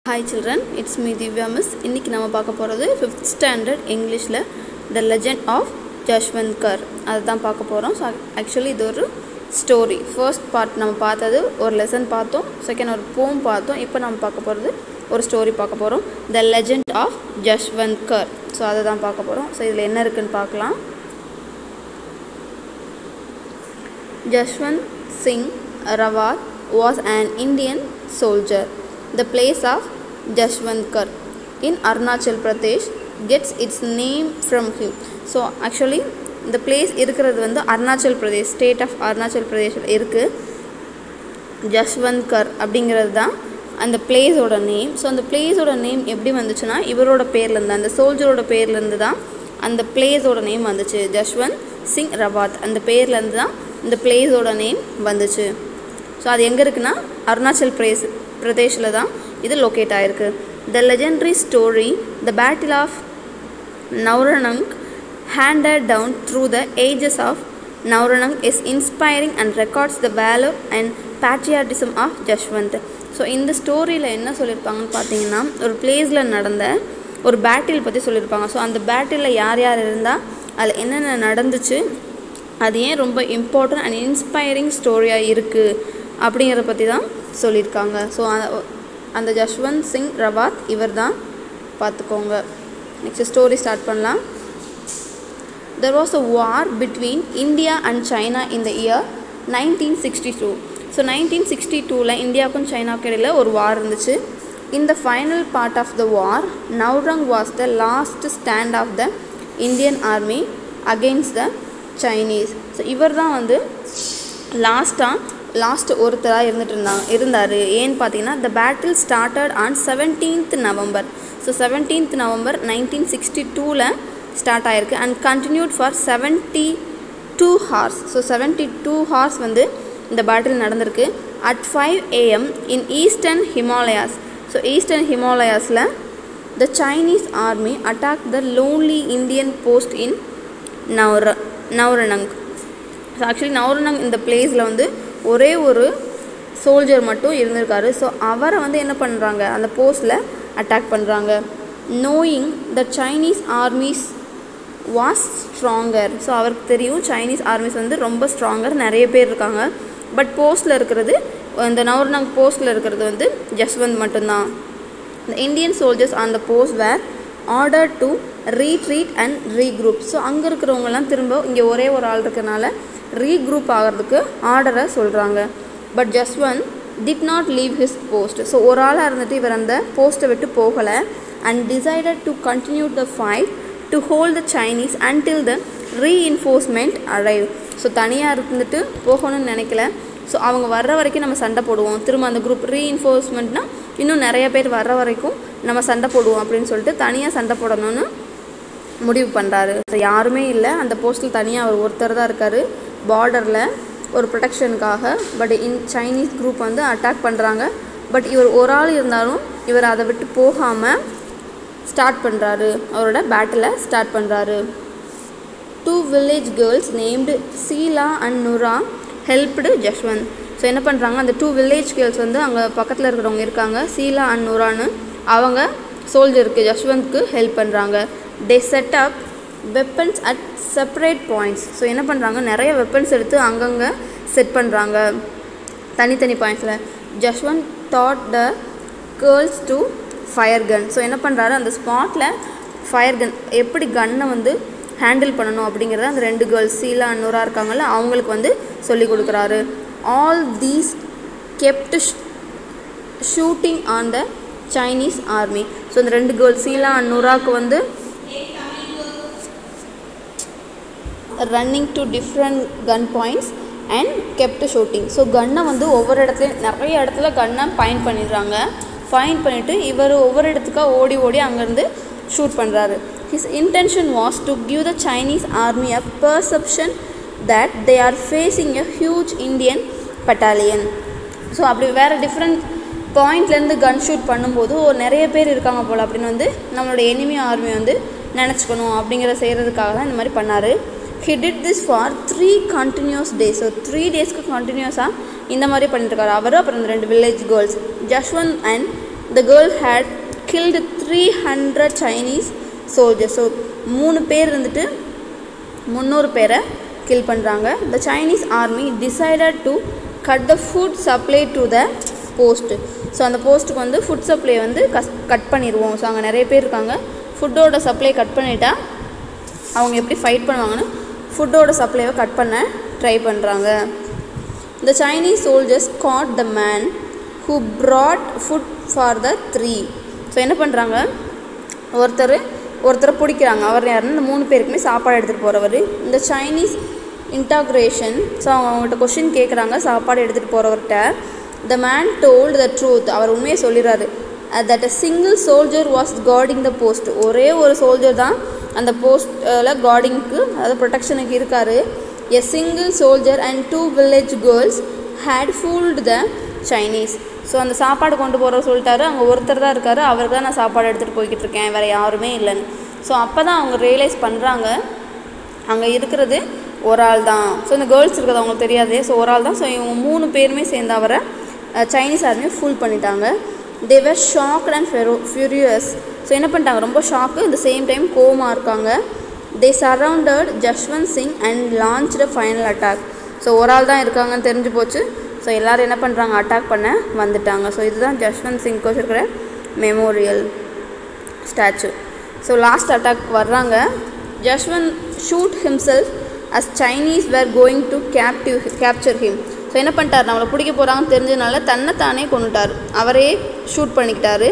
Hi children, it's me Divya Miss. இன்னைக்கு நாம பார்க்க போறது 5th standard Englishல The Legend of Jashwantkar அதுதான் பார்க்க போறோம். So actually இது ஒரு story. First part நம்ம பார்த்தது ஒரு lesson பார்த்தோம். Second ஒரு poem பார்த்தோம். இப்போ நாம பார்க்க போறது ஒரு story பார்க்க போறோம். The Legend of Jashwantkar. So அதுதான் பார்க்க போறோம். So இதுல என்ன இருக்குன்னு பார்க்கலாம். Jashwant Singh Rawat was an Indian soldier. The place of Jashwantkar in Arunachal Pradesh gets its name from him. So actually the place இருக்கிறது வந்து Arunachal Pradesh, state of Arunachal Pradesh இருக்கு. Jashwantkar அப்படிங்கிறது தான் அந்த பிளேஸோட நேம். ஸோ அந்த பிளேஸோட name எப்படி வந்துச்சுன்னா இவரோட பேர்லேருந்து, அந்த சோல்ஜரோட பேர்லேருந்து தான் அந்த பிளேஸோட நேம் வந்துச்சு. ஜஷ்வந்த் சிங் ரவாத் அந்த பேர்லேருந்து தான் இந்த பிளேஸோட நேம் வந்துச்சு. ஸோ அது எங்கே இருக்குன்னா அருணாச்சல் பிரதேஷில் தான் இது லொக்கேட் ஆகிருக்கு. The legendary story the battle of Nuranang handed down through the ages of Navranang is inspiring and records the valor and patriotism of Jashwant. So இந்த ஸ்டோரியில் என்ன சொல்லியிருப்பாங்கன்னு பார்த்தீங்கன்னா ஒரு பிளேஸில் நடந்த ஒரு பேட்டில் பற்றி சொல்லியிருப்பாங்க. ஸோ அந்த பேட்டிலில் யார் யார் இருந்தால் அதில் என்னென்ன நடந்துச்சு, அது ஏன் ரொம்ப இம்பார்ட்டன்ட் அண்ட் இன்ஸ்பைரிங் ஸ்டோரியாக இருக்குது அப்படிங்கிறத பற்றி தான் சொல்லியிருக்காங்க. ஸோ அந்த ஜஷ்வந்த் சிங் ரவாத் இவர் தான் பார்த்துக்கோங்க. நெக்ஸ்ட் ஸ்டோரி ஸ்டார்ட் பண்ணலாம். There was a war between India and China in the year 1962. So 1962ல் இந்தியாவுக்கும் சைனாவுக்கும் இடையில் ஒரு வார் இருந்துச்சு. In the final part of the war, Naurang was the last stand of the Indian army against the Chinese. So இவர் தான் வந்து last ஒருத்தராக இருந்தார். ஏன்னு பார்த்தீங்கன்னா the battle started on 17th November. So 17th November 1962ல் ஸ்டார்ட் ஆகிருக்கு and continued for 72 hours. So 72 hours வந்து இந்த பேட்டில் நடந்திருக்கு. at 5 AM in eastern Himalayas. So eastern ஹிமாலயாஸில் the Chinese army attacked the lonely Indian post in Nuranang. So actually Nuranang இந்த பிளேஸில் வந்து ஒரே ஒரு சோல்ஜர் மட்டும் இருந்திருக்காரு. ஸோ அவரை வந்து என்ன பண்ணுறாங்க, அந்த போஸ்டில் அட்டாக் பண்ணுறாங்க. Knowing the Chinese armies was stronger. So அவருக்கு தெரியும் சைனீஸ் ஆர்மிஸ் வந்து ரொம்ப ஸ்ட்ராங்கர், நிறைய பேர் இருக்காங்க. பட் போஸ்ட்டில் இருக்கிறது, இந்த நவ்ரணங் போஸ்ட்டில் இருக்கிறது வந்து ஜஸ்வந்த் மட்டும்தான். The Indian soldiers on the post were order to retreat and regroup. So அங்கே இருக்கிறவங்கலாம் திரும்ப இங்கே ஒரே ஒரு ஆள் இருக்கிறனால ரீக்ரூப் ஆகிறதுக்கு ஆர்டரை சொல்கிறாங்க. But Jaswant did not leave his post. So ஒரு ஆளாக இருந்துட்டு இவர் அந்த போஸ்ட்டை விட்டு போகலை and decided to continue the fight to hold the Chinese until the reinforcement arrive. So தனியாக இருந்துட்டு போகணும்னு நினைக்கல. ஸோ அவங்க வர்ற வரைக்கும் நம்ம சண்டை போடுவோம், திரும்ப அந்த குரூப் ரீஇன்ஃபோர்ஸ்மெண்ட்னால் இன்னும் நிறைய பேர் வர்ற வரைக்கும் நம்ம சண்டை போடுவோம் அப்படின்னு சொல்லிட்டு தனியாக சண்டை போடணும்னு முடிவு பண்ணுறாரு. ஸோ யாருமே இல்லை, அந்த போஸ்ட்டில் தனியாக அவர் ஒருத்தர் தான் இருக்கார் பார்டரில் ஒரு ப்ரொடெக்ஷனுக்காக. பட் சைனீஸ் குரூப் வந்து அட்டாக் பண்ணுறாங்க. பட் இவர் ஒரு ஆள் இருந்தாலும் இவர் அதை விட்டு போகாமல் ஸ்டார்ட் பண்ணுறாரு, அவரோட பேட்டிலை ஸ்டார்ட் பண்ணுறாரு. 2 village girls named Seela and Nura helped Jashwant. So என்ன பண்ணுறாங்க, அந்த 2 village girls வந்து அங்கே பக்கத்தில் இருக்கிறவங்க இருக்காங்க, சீலா அண்ட் நுரான்னு. அவங்க சோல்ஜருக்கு ஜஷ்வந்த்க்கு ஹெல்ப் பண்ணுறாங்க. they set up weapons at separate points. So என்ன பண்ணுறாங்க, நிறைய வெப்பன்ஸ் எடுத்து அங்கங்கே செட் பண்ணுறாங்க தனித்தனி பாயிண்ட்ஸில். Jaswant thought the girls to fire gun. So என்ன பண்ணுறாரு, அந்த ஸ்பாட்டில் ஃபயர் கன் எப்படி கன்னை வந்து ஹேண்டில் பண்ணணும் அப்படிங்கிறத அந்த 2 கேர்ள்ஸ் சீலா அண்ட் நுரா இருக்காங்கள்ல அவங்களுக்கு வந்து சொல்லி கொடுக்குறாரு. All these kept shooting on the Chinese army. So இந்த 2 கேர்ள்ஸ் சீலா அண்ட் நுராவுக்கு வந்து running to different gun points and kept shooting. So கன்னை வந்து ஒவ்வொரு இடத்துலையும் நிறைய இடத்துல கன்னை பாயிண்ட் பண்ணிடுறாங்க. பாயிண்ட் பண்ணிவிட்டு இவர் ஒவ்வொரு இடத்துக்காக ஓடி ஓடி அங்கேருந்து ஷூட் பண்ணுறாரு. His intention was to give the Chinese army a perception that they are facing a huge Indian battalion. So அப்படி வேறு டிஃப்ரெண்ட் பாயிண்ட்லேருந்து கன் ஷூட் பண்ணும்போது நிறைய பேர் இருக்காங்க போல் அப்படின்னு வந்து நம்மளோட எனிமி ஆர்மி வந்து நினச்சிக்கணும் அப்படிங்கிற செய்கிறதுக்காக தான் இந்த மாதிரி பண்ணார். He did this for 3 continuous days. So 3 daysக்கு கண்டினியூஸாக இந்த மாதிரி பண்ணிட்டுருக்காரு அவர். அப்புறம் இந்த 2 village girls Jashwanth and the girl had killed 300 Chinese soldiers. So 3 பேர் இருந்துட்டு 300 பேரை கில் பண்ணுறாங்க. The Chinese army decided to cut the food supply to the post. So அந்த போஸ்ட்டுக்கு வந்து ஃபுட் சப்ளை வந்து கட் பண்ணிடுவோம். ஸோ அங்கே நிறைய பேர் இருக்காங்க, ஃபுட்டோட சப்ளை கட் பண்ணிட்டா அவங்க எப்படி ஃபைட் பண்ணுவாங்கன்னு ஃபுட்டோட சப்ளைவை கட் பண்ண ட்ரை பண்ணுறாங்க. The Chinese soldiers caught the man who brought food for the 3. So என்ன பண்ணுறாங்க, ஒருத்தரை பிடிக்கிறாங்க. அவர் யாருன்னு இந்த 3 பேருக்குமே சாப்பாடு எடுத்துகிட்டு போகிறவர். இந்த சைனீஸ் இன்டாக்ரேஷன். ஸோ அவங்கள்ட்ட கொஷின் கேட்குறாங்க சாப்பாடு எடுத்துகிட்டு போகிறவர்கிட்ட. The man told the truth. அவர் உண்மையை சொல்லிடுறாரு. that a single soldier was guarding the post. ஒரே ஒரு சோல்ஜர் தான் அந்த போஸ்ட்டில் கார்டிங்க்கு, அதாவது ப்ரொடெக்ஷனுக்கு இருக்கார். A single soldier and 2 village girls had fooled the Chinese. So அந்த சாப்பாடு கொண்டு போகிறவர் சொல்லிட்டாரு, அங்கே ஒருத்தர் தான் இருக்கார், அவருக்கு தான் நான் சாப்பாடு எடுத்துகிட்டு போய்கிட்டு இருக்கேன், வேறு யாருமே இல்லைன்னு. ஸோ அப்போ தான் அவங்க ரியலைஸ் பண்ணுறாங்க அங்கே இருக்கிறது ஒரு ஆள் தான். ஸோ இந்த கேர்ள்ஸ் இருக்கிறது அவங்களுக்கு தெரியாது. ஸோ ஒரு ஆள் தான். ஸோ இவங்க 3 பேருமே சேர்ந்து அவரை சைனீஸ் ஆர்மியை ஃபுல் பண்ணிட்டாங்க. they were shocked and furious. So என்ன பண்ணிட்டாங்க, ரொம்ப ஷாக்கு, இந்த சேம் டைம் கோவமாக இருக்காங்க. they surrounded Jaswant Singh and launched a final attack. So ஒரு ஆள் தான் இருக்காங்கன்னு தெரிஞ்சு போச்சு. ஸோ எல்லோரும் என்ன பண்ணுறாங்க, அட்டாக் பண்ண வந்துட்டாங்க. ஸோ இதுதான் ஜஸ்வந்த் சிங்க்கு வச்சுருக்கிற memorial statue. So last attack வர்றாங்க. Jaswant shoot himself as Chinese were going to capture him. So என்ன பண்ணிட்டார், நம்மளை பிடிக்க போகிறாங்கன்னு தெரிஞ்சதுனால தன்னைத்தானே கொண்டுட்டார், அவரே ஷூட் பண்ணிக்கிட்டாரு.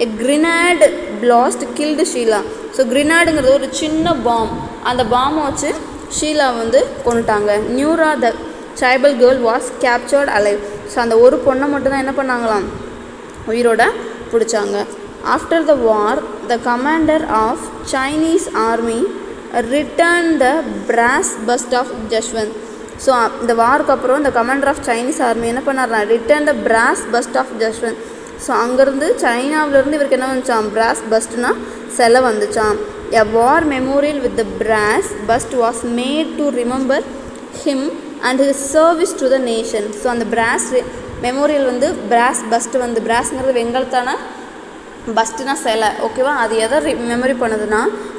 A grenade blast killed Sela. So கிரினாடுங்கிறது ஒரு சின்ன பாம், அந்த பாம்பை வச்சு ஷீலா வந்து கொண்டுட்டாங்க. Nura the tribal girl was captured alive. So அந்த ஒரு பொண்ணை மட்டும்தான் என்ன பண்ணாங்களாம், உயிரோட பிடிச்சாங்க. After the war the commander of Chinese army return the brass bust of Jaswant. So இந்த வாருக்கு அப்புறம் இந்த கமாண்டர் ஆஃப் சைனீஸ் ஆர்மி என்ன பண்ணார்னா, return the brass bust of Jaswant. So அங்கேருந்து சைனாவிலேருந்து இவருக்கு என்ன வந்துச்சான், பிராஸ் பஸ்ட்னா சிலை வந்துச்சான். A war memorial with the brass bust was made to remember him and his service to the nation. So அந்த பிராஸ் மெமோரியல் வந்து பிராஸ் பஸ்ட்டு வந்து, பிராஸ்ங்கிறது வெங்கலத்தான, பஸ்ட்டுனா சிலை, ஓகேவா. அது எதை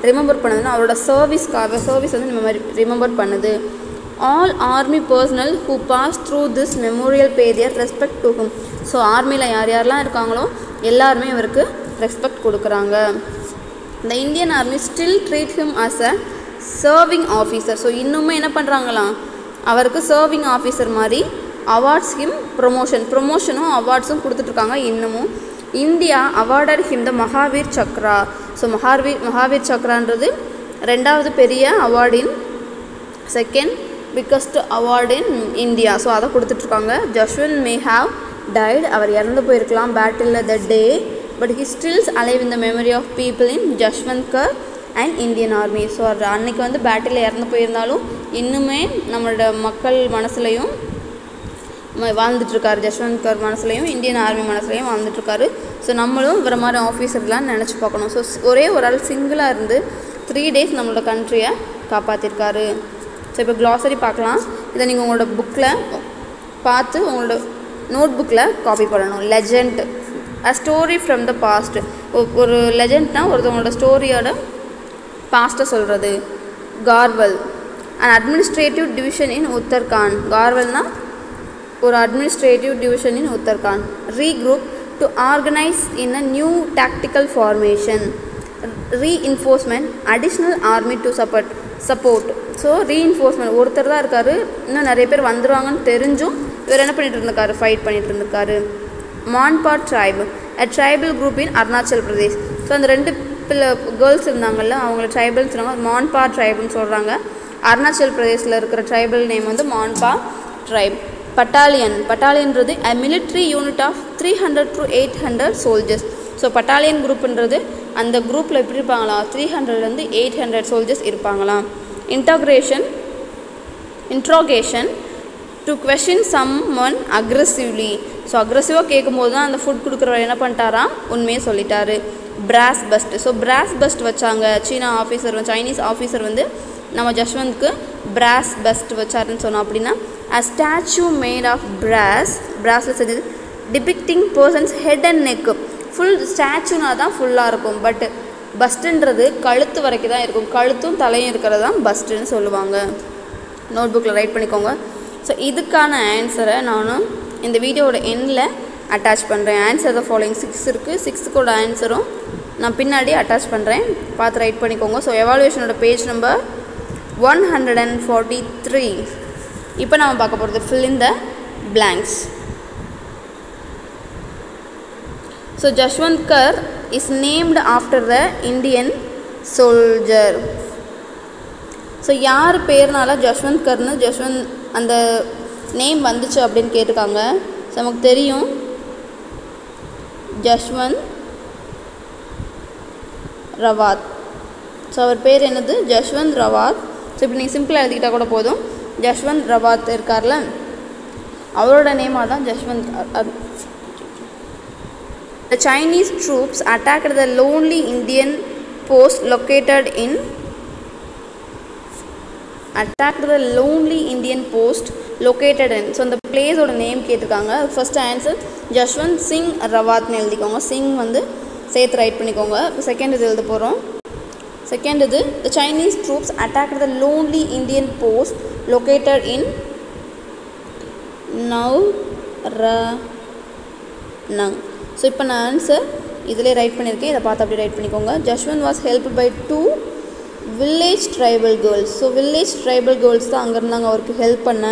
ரிமெம்பர் பண்ணுதுன்னா அவரோட சர்வீஸ்க்காக, சர்வீஸ் வந்து ரிமெம்பர் பண்ணுது. All army personnel who pass through this memorial pay their respect to him. So ஆர்மியில் யாரெல்லாம் இருக்காங்களோ எல்லாருமே இவருக்கு ரெஸ்பெக்ட் கொடுக்குறாங்க. இந்த Indian army still treat him as a serving officer. So இன்னுமே என்ன பண்ணுறாங்களாம், அவருக்கு சர்விங் ஆஃபீஸர் மாதிரி அவார்ட்ஸ் ஹிம் ப்ரொமோஷனும் அவார்ட்ஸும் கொடுத்துட்ருக்காங்க இன்னமும். India awarded him the Mahavir Chakra. So Mahavir சக்ரான்றது 2வது பெரிய அவார்டின் second biggest award in India. So அதை கொடுத்துட்ருக்காங்க. Jaswant may have died. அவர் இறந்து போயிருக்கலாம் பேட்டிலில் the day, but he stills alive in the memory of people in Jaswantgarh and Indian army. So அன்றைக்கி வந்து பேட்டிலில் இறந்து போயிருந்தாலும் இன்னுமே நம்மளோட மக்கள் மனசுலையும் வாழ்ந்துட்டுருக்காரு, ஜஸ்வந்த்கர் மனசுலையும் இந்தியன் ஆர்மி மனசுலையும் வாழ்ந்துட்டுருக்காரு. ஸோ நம்மளும் இவர மாதிரி ஆஃபீஸர்லாம் நினச்சி பார்க்கணும். ஸோ ஒரே ஒரு ஆள் சிங்கிளாக இருந்து 3 days நம்மளோட கண்ட்ரியை காப்பாற்றிருக்காரு. ஸோ இப்போ க்ளாசரி பார்க்கலாம். இதை நீங்கள் உங்களோட புக்கில் பார்த்து உங்களோட நோட் புக்கில் காப்பி பண்ணணும். Legend, a story from the past. ஒரு லெஜண்ட்னா ஒருத்தவங்களோட ஸ்டோரியோட பாஸ்ட்டை சொல்கிறது. Garhwal, and administrative division in Uttarakhand. கார்வல்னால் ஒரு administrative division in Uttarakhand. Regroup, to organise in a new tactical formation. Reinforcement, additional army to support. So reinforcement, ஒருத்தர் தான் இருக்கார், இன்னும் நிறைய பேர் வந்துடுவாங்கன்னு தெரிஞ்சும் இவர் என்ன பண்ணிகிட்டு இருந்திருக்காரு, ஃபைட் பண்ணிகிட்டு இருந்திருக்காரு. Monpa tribe, a tribal group in Arunachal Pradesh. So அந்த 2 கேர்ள்ஸ் இருந்தாங்கல்ல, அவங்கள ட்ரைபல்னு சொல்கிறாங்க, மான்பா ட்ரைப்னு சொல்கிறாங்க. அருணாச்சல் பிரதேஷில் இருக்கிற ட்ரைபல் நேம் வந்து மான்பா ட்ரைப். பட்டாலியன்றது a military unit of 300 to 800 soldiers. So battalion குரூப்ன்றது அந்த குரூப்பில் எப்படி இருப்பாங்களாம், 300 to 800 soldiers இருப்பாங்களாம். Interrogation, to question someone aggressively. So அக்ரெசிவாக கேட்கும்போது தான் அந்த ஃபுட் கொடுக்குறவர் என்ன பண்ணிட்டாராம், உண்மையே சொல்லிட்டாரு. Brass bust, so brass bust வச்சாங்க. சைனீஸ் ஆஃபீஸர் வந்து நம்ம ஜஸ்வந்த்க்கு பிராஸ் பஸ்ட் வச்சாருன்னு சொன்னோம். அப்படின்னா a statue made of brass, brassல செஞ்சது, depicting person's head and neck. Full ஸ்டாச்சுனா தான் ஃபுல்லாக இருக்கும். பட் பஸ்ட்டுன்றது கழுத்து வரைக்கும் தான் இருக்கும். கழுத்தும் தலையும் இருக்கிறது தான் பஸ்ட்டுன்னு சொல்லுவாங்க. நோட் புக்கில் ரைட் பண்ணிக்கோங்க. ஸோ இதுக்கான ஆன்சரை நானும் இந்த வீடியோவோட எண்டில் அட்டாச் பண்ணுறேன். ஆன்சர் த ஃபாலோயிங் 6 இருக்குது. 6க்கோட ஆன்சரும் நான் பின்னாடி அட்டாச் பண்ணுறேன், பார்த்து ரைட் பண்ணிக்கோங்க. ஸோ எவாலுவேஷனோட பேஜ் நம்பர் 143. இப்போ நம்ம பார்க்க போகிறது fill in the blanks. So Jashwantkar is named after the Indian soldier. So யார் பேர்னால ஜஷ்வந்த்கர்னு அந்த நேம் வந்துச்சு அப்படின்னு கேட்டிருக்காங்க. ஸோ நமக்கு தெரியும் ஜஷ்வந்த் ரவாத். ஸோ அவர் பேர் என்னது? ஜஷ்வந்த் ரவாத். ஸோ இப்போ நீங்கள் சிம்பிளாக எழுதிக்கிட்டால் கூட போதும். ஜஷ்வந்த் ரவாத் இருக்கார்ல, அவரோட நேமாக தான் Jashwanth. The Chinese troops attacked the lonely Indian post located in so அந்த பிளேஸோட நேம் கேட்டிருக்காங்க. ஃபர்ஸ்ட் ஆன்சர் ஜஷ்வந்த் சிங் ரவாத்னு எழுதிக்கோங்க. சிங் வந்து சேர்த்து ரைட் பண்ணிக்கோங்க. செகண்ட் இது எழுத போகிறோம். செகண்ட் இது the Chinese troops attacked the lonely Indian post located in Navranang. So இப்போ நான் ஆன்சர் இதிலே ரைட் பண்ணியிருக்கேன், இதை பார்த்து அப்படி ரைட் பண்ணிக்கோங்க. Jaswant was helped by 2 village tribal girls. So village tribal girls தான் அங்கே இருந்தாங்க அவருக்கு ஹெல்ப் பண்ண.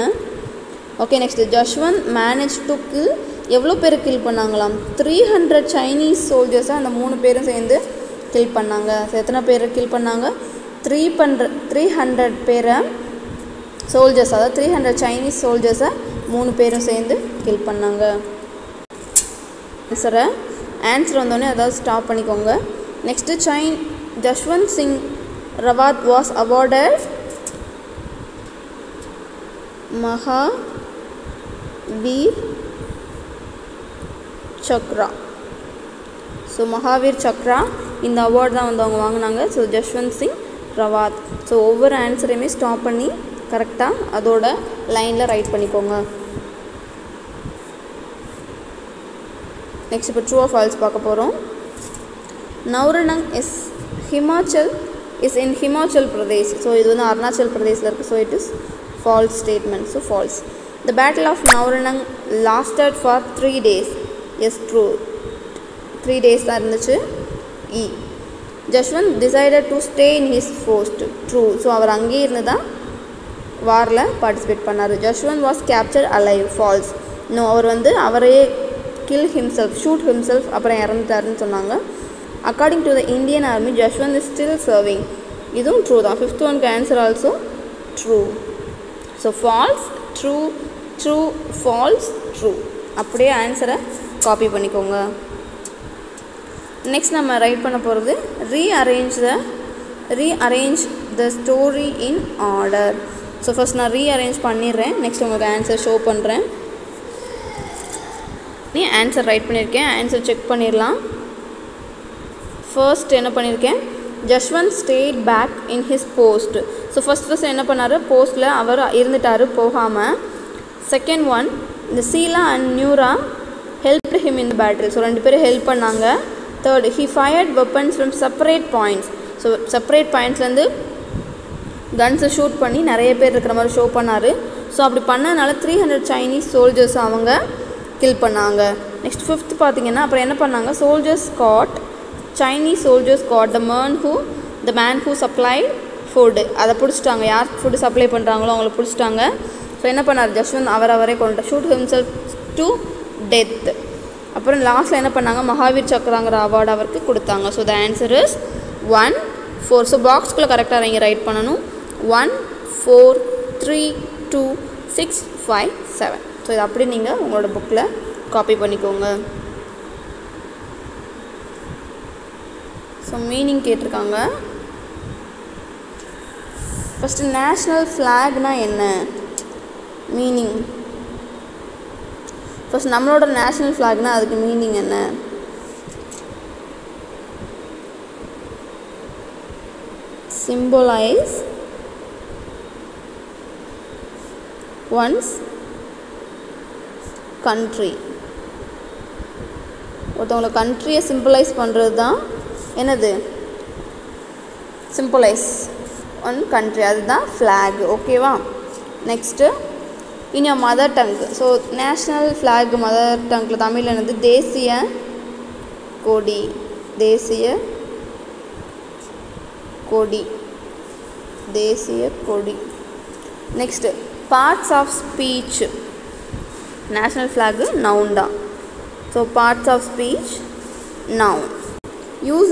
Okay, next Jaswant manage to kill. எவ்வளோ பேர் கில் பண்ணாங்களாம்? 300 சைனீஸ் சோல்ஜர்ஸை அந்த 3 பேரும் சேர்ந்து கில் பண்ணாங்க. ஸோ எத்தனை பேர் கில் பண்ணாங்க? 300 பேரை சோல்ஜர்ஸ், அதாவது 300 சைனீஸ் சோல்ஜர்ஸை 3 பேரும் சேர்ந்து கில் பண்ணாங்க. ஆன்சர் வந்தோடனே அதாவது ஸ்டாப் பண்ணிக்கோங்க. Next Jashwanth Singh Rawat was awarded Mahavir Chakra. So Mahavir Chakra இந்த அவார்டு தான் வந்து அவங்க வாங்கினாங்க. ஸோ ஜஷ்வந்த் சிங் ரவாத். ஸோ ஒவ்வொரு ஆன்சரையுமே ஸ்டாப் பண்ணி கரெக்டாக அதோட லைனில் ரைட் பண்ணிக்கோங்க. நெக்ஸ்ட் இப்போ ட்ரூ ஆர் ஃபால்ஸ் பார்க்க போகிறோம். Nuranang is in Himachal Pradesh. So இது வந்து அருணாச்சல் பிரதேஷில் இருக்குது. So it is false statement. So false. The battle of Nuranang lasted for 3 days. Yes true, 3 days தான் இருந்துச்சு. இ. Jaswant decided to stay in his post. True. So அவர் அங்கேயே இருந்து தான் வாரில் பார்ட்டிசிபேட் பண்ணார். Jaswant was captured alive. False. இன்னும் அவர் வந்து அவரையே ஷூட் himself அப்புறம் இறந்துட்டாருன்னு சொன்னாங்க. According to the Indian army Jaswant is still serving. இதுவும் ட்ரூ தான். 5th ஒன்க்கு answer also true. So false, true, true, false, true. அப்படியே ஆன்சரை காப்பி பண்ணிக்கோங்க. நெக்ஸ்ட் நம்ம ரைட் பண்ண போகிறது rearrange the story in order. So first நான் ரீஅரேஞ்ச் பண்ணிடுறேன், நெக்ஸ்ட் உங்களுக்கு ஆன்சர் ஷோ பண்ணுறேன். நீ ஆன்சர் ரைட் பண்ணியிருக்கேன், ஆன்சர் செக் பண்ணிடலாம். ஃபர்ஸ்ட் என்ன பண்ணியிருக்கேன்? Jaswant stayed back in his post. So first என்ன பண்ணார்? போஸ்ட்டில் அவர் இருந்துட்டார் போகாமல். செகண்ட் ஒன், இந்த Sela and Nura helped him in the battle. So 2 பேரும் ஹெல்ப் பண்ணாங்க. Third, he fired weapons from separate points. So separate பாயிண்ட்ஸ்லேருந்து கன்ஸை ஷூட் பண்ணி நிறைய பேர் இருக்கிற மாதிரி ஷோ பண்ணார். ஸோ அப்படி பண்ணனால 300 சைனீஸ் சோல்ஜர்ஸ் அவங்க கில் பண்ணாங்க. நெக்ஸ்ட் 5th பார்த்தீங்கன்னா அப்புறம் என்ன பண்ணாங்க? Chinese soldiers caught the man who supplied food. அதை பிடிச்சிட்டாங்க. யார் ஃபுட்டு சப்ளை பண்ணுறாங்களோ அவங்கள பிடிச்சிட்டாங்க. ஸோ என்ன பண்ணார்? ஜஷ்வந்த் அவரே கொண்டு ஷூட் himself to death. அப்புறம் லாஸ்ட்டில் என்ன பண்ணாங்க? மகாவீர் சக்ராங்கிற அவார்டு அவருக்கு கொடுத்தாங்க. So the answer is 1, 4. So பாக்ஸ்குள்ளே கரெக்டாக நீங்கள் ரைட் பண்ணணும். 1, 4, 3, 2, 6, 5, 7. ஸோ இது அப்படி நீங்கள் உங்களோட புக்கில் காப்பி பண்ணிக்கோங்க. ஸோ மீனிங் கேட்டிருக்காங்க. ஃபஸ்ட்டு நேஷ்னல் ஃப்ளாக்னா என்ன மீனிங்? ஃபஸ்ட் நம்மளோட நேஷ்னல் ஃப்ளாக்னா அதுக்கு மீனிங் என்ன? symbolize one's country. ஒருத்தவங்களோட கண்ட்ரியை சிம்பிளைஸ் பண்ணுறது தான் என்னது, சிம்பிளைஸ் ஒன் கண்ட்ரி, அதுதான் ஃப்ளாக். ஓகேவா? Next in your mother tongue. So national flag mother டங்கில் தமிழில் என்னது, தேசிய கொடி. தேசிய கொடி, தேசிய கொடி. Next parts of speech. National flag noun தான். So parts of speech noun. Use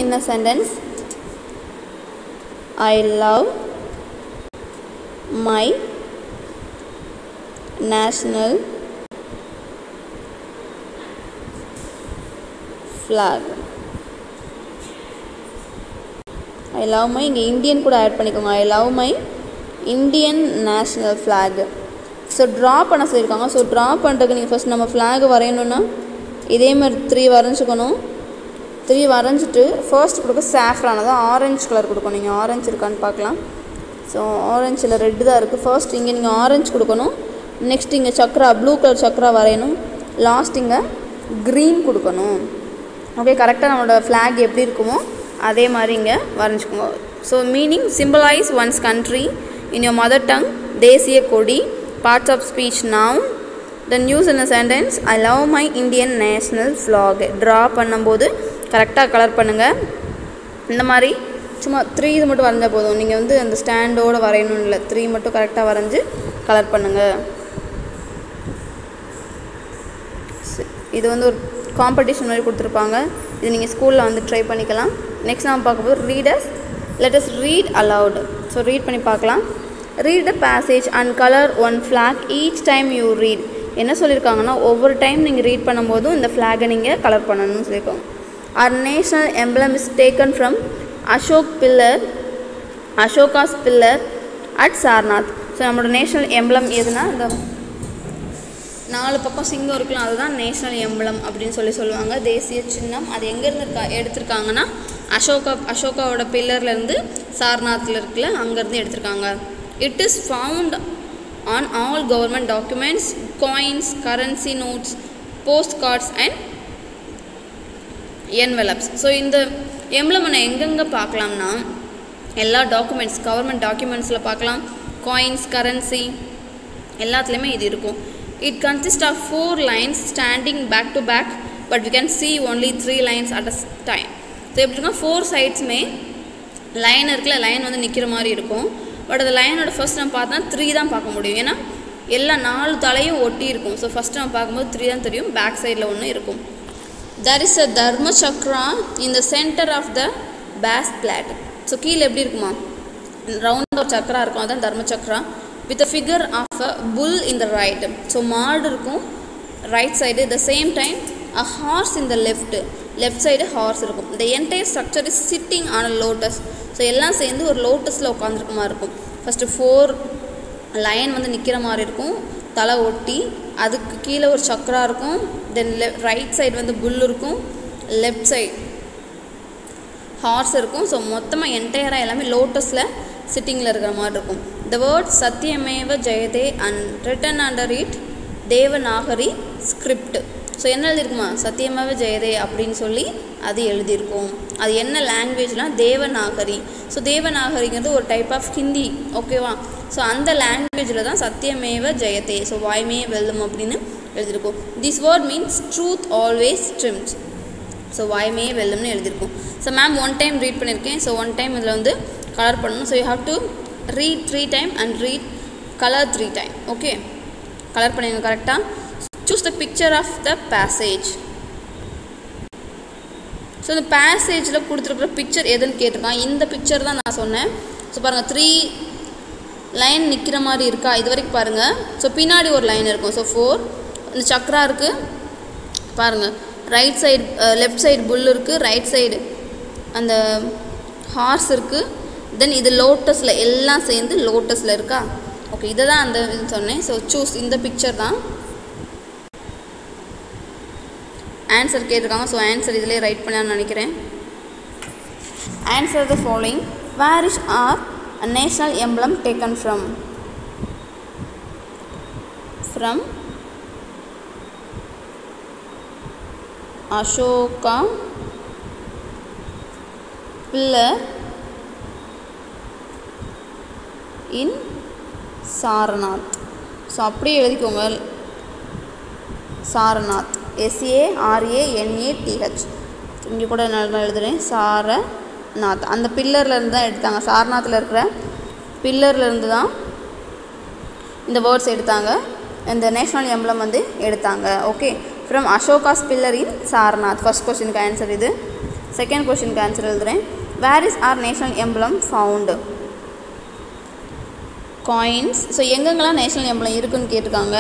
in a sentence. I love my national flag. I love my, இங்கே இந்தியன் கூட ஆட் பண்ணிக்கோங்க. I love my Indian national flag. So draw பண்ண சொல்லியிருக்காங்க. So draw பண்ணுறதுக்கு நீங்கள் first நம்ம flag வரையணுன்னா இதே மாதிரி 3 வரைஞ்சிக்கணும். 3 வரைஞ்சிட்டு ஃபர்ஸ்ட் கொடுக்க சாஃப்ரான், அதான் ஆரஞ்சு கலர் கொடுக்கணும். நீங்கள் ஆரஞ்சு இருக்கான்னு பார்க்கலாம். ஸோ ஆரஞ்சில் ரெட்டு தான் இருக்குது. ஃபர்ஸ்ட் இங்கே நீங்கள் ஆரஞ்சு கொடுக்கணும். நெக்ஸ்ட் இங்கே சக்ரா, ப்ளூ கலர் சக்ரா வரையணும். லாஸ்ட் இங்கே க்ரீன் கொடுக்கணும். ஓகே, கரெக்டாக நம்மளோட ஃப்ளாக் எப்படி இருக்குமோ அதே மாதிரி இங்கே வரைஞ்சிக்கோங்க. So meaning, symbolises one's country in your mother tongue, தேசிய கொடி, parts of speech noun. Then use in a sentence, I love my Indian national flag. Draw பண்ணும்போது கரெக்டாக கலர் பண்ணுங்கள். இந்த மாதிரி சும்மா 3 இது மட்டும் வரைஞ்சால் போதும். நீங்கள் வந்து அந்த ஸ்டாண்டோடு வரையணும்னு இல்லை, 3 மட்டும் கரெக்டாக வரைஞ்சி கலர் பண்ணுங்கள். இது வந்து ஒரு காம்படிஷன் மாதிரி கொடுத்துருப்பாங்க. இது நீங்கள் ஸ்கூலில் வந்து ட்ரை பண்ணிக்கலாம். நெக்ஸ்ட் நாம் பார்க்கும்போது readers, let us read aloud. So read பண்ணி பார்க்கலாம். Read the passage and colour one flag each time you read. என்ன சொல்லியிருக்காங்கன்னா, ஒவ்வொரு டைம் நீங்கள் ரீட் பண்ணும்போதும் இந்த ஃப்ளாகை நீங்கள் கலர் பண்ணணும்னு சொல்லியிருக்காங்க. Our national emblem is taken from Ashoka's pillar at Sarnath. So நம்மளோட நேஷ்னல் எம்ப்ளம் எதுனா, இந்த 4 பக்கம் சிங்கம் இருக்கலாம், அதுதான் நேஷ்னல் எம்ப்ளம் அப்படின்னு சொல்லுவாங்க. தேசிய சின்னம். அது எங்கேருந்து எடுத்திருக்காங்கன்னா, அசோகாவோட பில்லர்லேருந்து சார்நாத்தில் இருக்குல்ல, அங்கேருந்து எடுத்திருக்காங்க. It is found on all government documents, coins, currency notes, post cards and envelopes. So இந்த எம்ப்ளம் நான் எங்கெங்கே பார்க்கலாம்னா, எல்லா டாக்குமெண்ட்ஸ், கவர்மெண்ட் டாக்குமெண்ட்ஸில் பார்க்கலாம். காயின்ஸ், கரன்சி எல்லாத்துலேயுமே இது இருக்கும். It consist of 4 lines standing back to back, but we can see only 3 lines at a time. So எப்படி இருக்குன்னா, 4 சைட்ஸுமே லைன் இருக்குல்ல, லைன் வந்து நிற்கிற மாதிரி இருக்கும். பட் அந்த லைனோட ஃபஸ்ட் நம்ம பார்த்தா 3 தான் பார்க்க முடியும். ஏன்னா எல்லா 4 தலையும் ஒட்டி இருக்கும். ஸோ ஃபஸ்ட்டு நம்ம பார்க்கும்போது 3 தான் தெரியும். பேக் சைடில் ஒன்று இருக்கும். There is a Dharma Chakra in the center of the base plate. So கீழே எப்படி இருக்குமா, ரவுண்டாக ஒரு சக்கரா இருக்கும், அதுதான் Dharma Chakra. With a figure of a bull in the right. So மாடு இருக்கும் right side. The same time a horse in the left side horse இருக்கும். The entire structure is sitting on a lotus. So எல்லாம் சேர்ந்து ஒரு லோட்டஸில் உட்காந்துருக்க மாதிரி இருக்கும். First 4 line வந்து நிற்கிற மாதிரி இருக்கும், தலை ஒட்டி. அதுக்கு கீழே ஒரு சக்கரா இருக்கும். தென் ரைட் சைடு வந்து புல் இருக்கும், லெஃப்ட் சைடு ஹார்ஸ் இருக்கும். ஸோ மொத்தமாக என்டையராக எல்லாமே லோட்டஸில் சிட்டிங்கில் இருக்கிற மாதிரி இருக்கும். The word Satyameva Jayate and written under it Devanagari script. So என்ன எழுதியிருக்குமா, சத்யமேவ ஜெயதே அப்படின்னு சொல்லி அது எழுதியிருக்கும். அது என்ன லாங்குவேஜ்னால் தேவநாகரி. ஸோ தேவநாகரிங்கிறது ஒரு டைப் ஆஃப் ஹிந்தி. ஓகேவா? ஸோ அந்த லாங்குவேஜில் தான் சத்யமேவ ஜெயதே, ஸோ வாய்மையே வெல்லும் அப்படின்னு எழுதியிருக்கும். This word means truth always triumphs. So வாய்மையே வெல்லும்னு எழுதியிருக்கும். ஸோ மேம் 1 டைம் ரீட் பண்ணியிருக்கேன். ஸோ 1 டைம் இதில் வந்து கலர் பண்ணணும். So you have to read 3 time and red colour 3 time. Okay, colour பண்ணிடுங்க கரெக்டாக. Choose the picture of the passage. So இந்த பேசேஜில் கொடுத்துருக்குற பிக்சர் எதுன்னு கேட்டிருக்கான். இந்த பிக்சர் தான் நான் சொன்னேன். ஸோ பாருங்கள், 3 லைன் நிற்கிற மாதிரி இருக்கா, இது வரைக்கும் பாருங்கள். ஸோ பின்னாடி ஒரு லைன் இருக்கும். ஸோ 4 இந்த சக்கரா இருக்குது பாருங்கள். ரைட் சைடு லெஃப்ட் சைடு புல் இருக்குது, ரைட் சைடு அந்த ஹார்ஸ் இருக்குது. தென் இது லோட்டஸில் எல்லாம் சேர்ந்து லோட்டஸில் இருக்கா. ஓகே, இதை தான் அந்த இது சொன்னேன். ஸோ சூஸ் இந்த பிக்சர் தான் ஆன்சர் கேட்டிருக்காங்க. ஸோ ஆன்சர் இதிலே ரைட் பண்ணலான்னு நினைக்கிறேன். Answer the following. Where is our a national emblem taken from Ashoka pillar in Sarnath. So அப்படியே எழுதிக்கோங்க, சாரநாத், SARANATH. இங்கே கூட நான் எழுதுகிறேன், சாரநாத். அந்த பில்லர்லேருந்து தான் எடுத்தாங்க, சாரநாத்தில் இருக்கிற பில்லர்லேருந்து தான் இந்த வேர்ட்ஸ் எடுத்தாங்க, இந்த நேஷ்னல் எம்ப்ளம் வந்து எடுத்தாங்க. Okay, from Ashoka's pillar in Sarnath. First கொஸ்டினுக்கு ஆன்சர் இது. செகண்ட் கொஸ்டினுக்கு ஆன்சர் எழுதுகிறேன். Where is our national emblem found? Coins. So எங்கெங்கெல்லாம் நேஷ்னல் எம்ப்ளம் இருக்குன்னு கேட்டிருக்காங்க.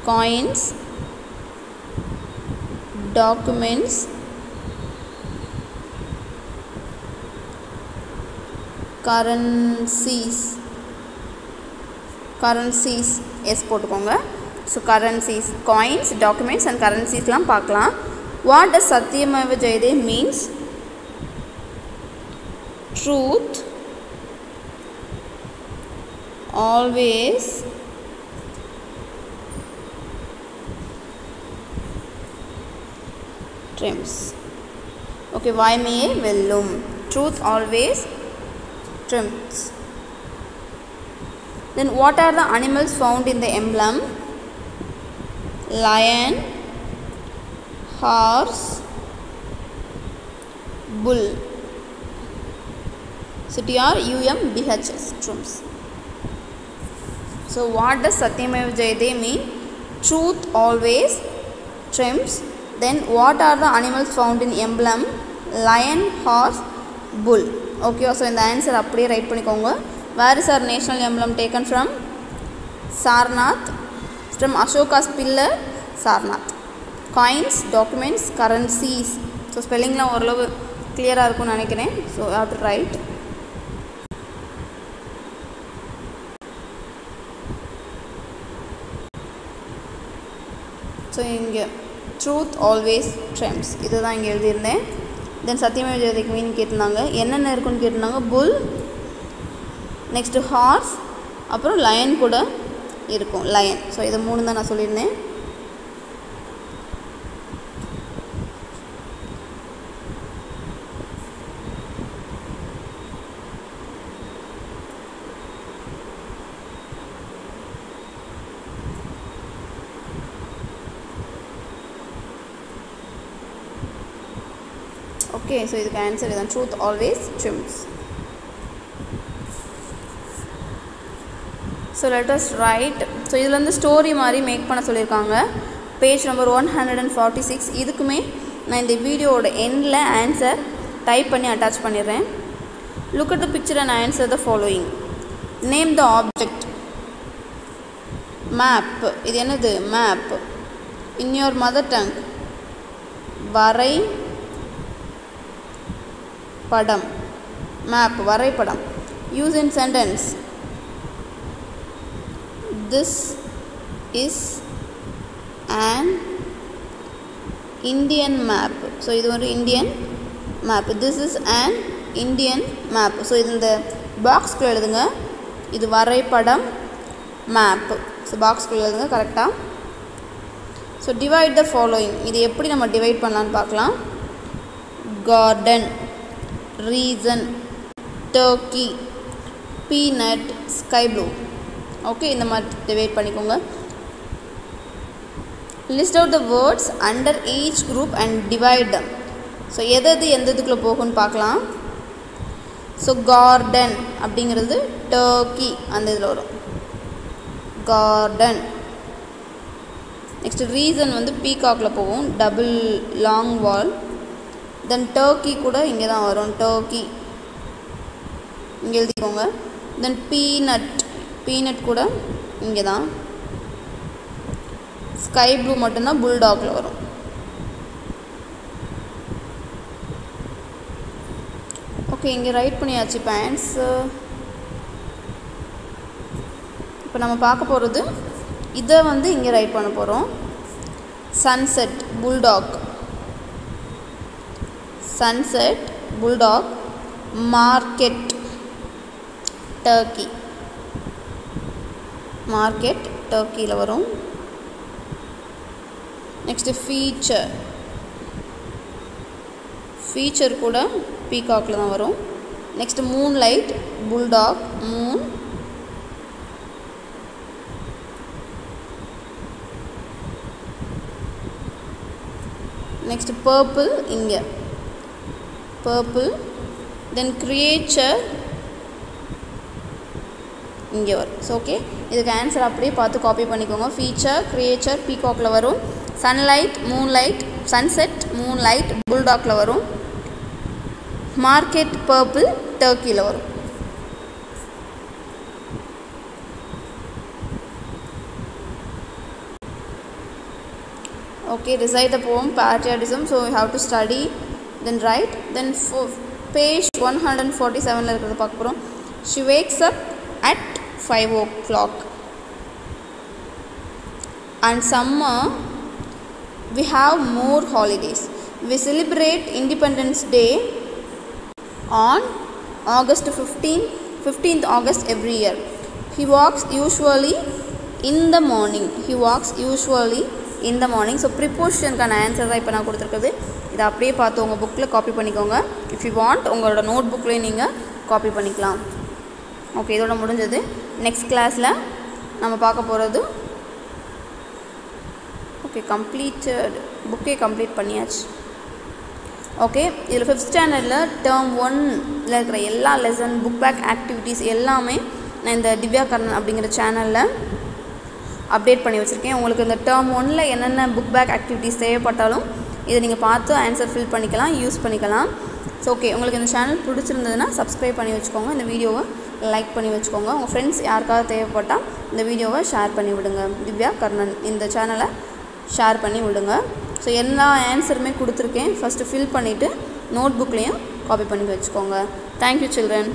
Coins, documents, currencies. Currencies S போட்டுக்கோங்க. So currencies, coins, documents and கரன்சிஸ்லாம் பார்க்கலாம். What does Satyameva Jayate means? Truth always triumphs. Okay, vaimiye vellum. Truth always triumphs. Then what are the animals found in the emblem? Lion, horse, bull. So TRUMBHS, triumphs. So what does Satyameva Jayate mean? Truth always triumphs. Then what are the animals found in emblem? Lion, horse, bull. Okay, so in the answer அப்படியே right பண்ணிக்கோங்க. Where is our national emblem taken from? Sarnath. From Ashoka's pillar, Sarnath. Coins, documents, currencies. So spellingலாம் ஓரளவு கிளியராக இருக்கும்னு நினைக்கிறேன். So I have to write. So இங்கே truth always ட்ரெம்ப்ஸ் இதுதான் இங்கே எழுதியிருந்தேன். தென் சத்தியமேவ ஜெயதேக்கு மீன் கேட்டிருந்தாங்க, என்னென்ன இருக்குன்னு கேட்டிருந்தாங்க. புல், நெக்ஸ்ட்டு ஹார்ஸ், அப்புறம் லயன் கூட இருக்கும், லயன். ஸோ இது 3 தான் நான் சொல்லியிருந்தேன். ஓகே, ஸோ இதுக்கு ஆன்சர் இதுதான், truth always triumphs. So let us right. So இதில் வந்து ஸ்டோரி மாதிரி மேக் பண்ண சொல்லியிருக்காங்க. Page number 146. இதுக்குமே நான் இந்த வீடியோவோட எண்டில் ஆன்சர் டைப் பண்ணி அட்டாச் பண்ணிடுறேன். Look at the picture and answer the following. Name the object. Map. இது என்னது? Map. In your mother tongue. வரை படம். மேப், வரைபடம். Use in sentence. This is an Indian map. So இது ஒரு Indian map. This is an Indian map. So இது இந்த பாக்ஸ்குள்ளே எழுதுங்க. இது வரைபடம், மேப். ஸோ பாக்ஸ்குள்ளே எழுதுங்க கரெக்டாக. So divide the following. இது எப்படி நம்ம டிவைட் பண்ணலான்னு பார்க்கலாம். Garden, reason, Turkey, peanut, sky blue. Okay, இந்த மாதிரி டிவைட் பண்ணிக்கோங்க. List out the words under each group and divide them. So எது எந்ததுக்குள்ளே போகும்னு பார்க்கலாம். ஸோ கார்டன் அப்படிங்கிறது டர்க்கி அந்த இதில் வரும், கார்டன். நெக்ஸ்ட் ரீசன் வந்து பீகாக்கில் போகும், டபுள் லாங் வால். தென் டர்க்கி கூட இங்கே தான் வரும், டர்க்கி இங்கே எழுதிக்கோங்க. தென் பீனட், பீனட் கூட இங்கே தான். ஸ்கை ப்ளூ மட்டும்தான் புல்டாகில் வரும். ஓகே, இங்கே ரைட் பண்ணியாச்சு பேண்ட்ஸ். இப்போ நம்ம பார்க்க போகிறது இதை வந்து இங்கே ரைட் பண்ண போகிறோம். Sunset, bulldog. Sunset, bulldog. Market, turkey. Market டர்க்கியில் வரும். நெக்ஸ்ட்டு ஃபீச்சர் கூட பீகாக்கில் தான் வரும். Next moonlight, bulldog, moon. Next purple, இங்கே பர்பிள். தென் கிரியேச்சர் இங்கே வரும். ஸோ ஓகே, இதுக்கு ஆன்சர் அப்படியே பார்த்து காப்பி பண்ணிக்கோங்க. ஃபீச்சர், கிரியேச்சர் பீகாக்கில் வரும். சன்லைட், மூன்லைட், சன்செட், மூன்லைட் புல்டாக்கில் வரும். மார்க்கெட், பர்பிள் டர்க்கியில் வரும். Okay, recite the poem patriotism. So you have to study, then write. Then page 147 la irukradha paaka porom. She wakes up at 5 o'clock. And summer we have more holidays. We celebrate Independence Day on August 15th August every year. He walks usually in the morning. So ப்ரிப்போஷனுக்கான answer தான் இப்போ நான் கொடுத்துருக்குது. இதை அப்படியே பார்த்து உங்கள் புக்கில் காப்பி பண்ணிக்கோங்க. இஃப் யூ வாண்ட் உங்களோட நோட் புக்லேயும் நீங்கள் காப்பி பண்ணிக்கலாம். ஓகே, இதோட முடிஞ்சது. நெக்ஸ்ட் கிளாஸில் நம்ம பார்க்க போகிறது ஓகே கம்ப்ளீட்டட் புக்கே கம்ப்ளீட் பண்ணியாச்சு. ஓகே, இதில் 5th ஸ்டாண்டர்டில் டேர்ம் 1ல் இருக்கிற எல்லா லெசன், புக் பேக் ஆக்டிவிட்டீஸ் எல்லாமே நான் இந்த திவ்யா கர்ணன் அப்படிங்கிற சேனலில் அப்டேட் பண்ணி வச்சுருக்கேன். உங்களுக்கு இந்த டேர்ம் 1ல் என்னென்ன புக் பேக் ஆக்டிவிட்டீஸ் தேவைப்பட்டாலும் இதை நீங்கள் பார்த்து ஆன்சர் ஃபில் பண்ணிக்கலாம், யூஸ் பண்ணிக்கலாம். ஸோ ஓகே, உங்களுக்கு இந்த சேனல் பிடிச்சிருந்ததுன்னா சப்ஸ்கிரைப் பண்ணி வச்சுக்கோங்க. இந்த வீடியோவை லைக் பண்ணி வச்சுக்கோங்க. உங்கள் ஃப்ரெண்ட்ஸ் யாருக்காவது தேவைப்பட்டால் இந்த வீடியோவை ஷேர் பண்ணி விடுங்க. திவ்யா கர்ணன் இந்த சேனலை ஷேர் பண்ணி விடுங்க. ஸோ எல்லா ஆன்சருமே கொடுத்துருக்கேன். ஃபஸ்ட்டு ஃபில் பண்ணிவிட்டு நோட் புக்லேயும் காப்பி பண்ணி வச்சுக்கோங்க. Thank you children.